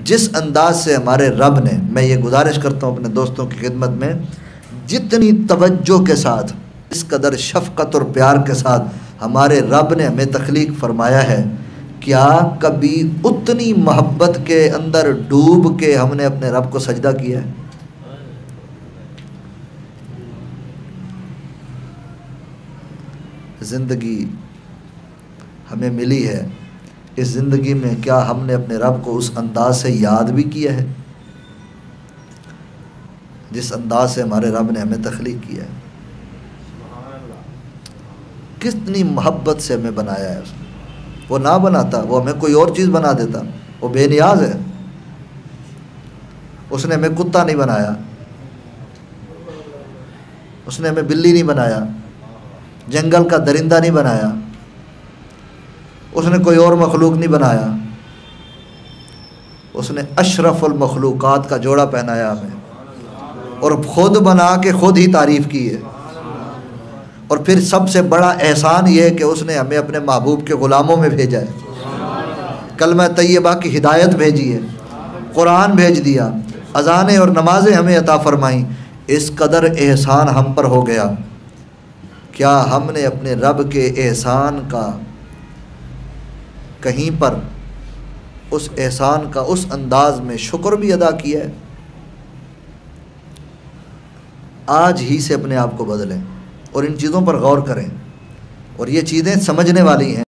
जिस अंदाज से हमारे रब ने, मैं ये गुजारिश करता हूँ अपने दोस्तों की खिदमत में, जितनी तवज्जो के साथ, इस कदर शफ़क़त और प्यार के साथ हमारे रब ने हमें तख्लीक फरमाया है, क्या कभी उतनी मोहब्बत के अंदर डूब के हमने अपने रब को सजदा किया है? ज़िंदगी हमें मिली है, इस ज़िंदगी में क्या हमने अपने रब को उस अंदाज से याद भी किया है जिस अंदाज से हमारे रब ने हमें तख्लीक किया है? कितनी मोहब्बत से हमें बनाया है उसने। वो ना बनाता, वो हमें कोई और चीज़ बना देता। वो बेनियाज है। उसने हमें कुत्ता नहीं बनाया, उसने हमें बिल्ली नहीं बनाया, जंगल का दरिंदा नहीं बनाया, उसने कोई और मखलूक नहीं बनाया। उसने अशरफुल मखलूकात का जोड़ा पहनाया हमें और ख़ुद बना के ख़ुद ही तारीफ़ की है। और फिर सबसे बड़ा एहसान ये है कि उसने हमें अपने महबूब के ग़ुलामों में भेजा है। कलमा तैयबा की हिदायत भेजी है, कुरान भेज दिया, अज़ानें और नमाज़ें हमें अता फ़रमाई। इस कदर एहसान हम पर हो गया, क्या हमने अपने रब के एहसान का कहीं पर उस एहसान का उस अंदाज में शुक्र भी अदा किया है? आज ही से अपने आप को बदलें और इन चीज़ों पर गौर करें, और ये चीज़ें समझने वाली हैं।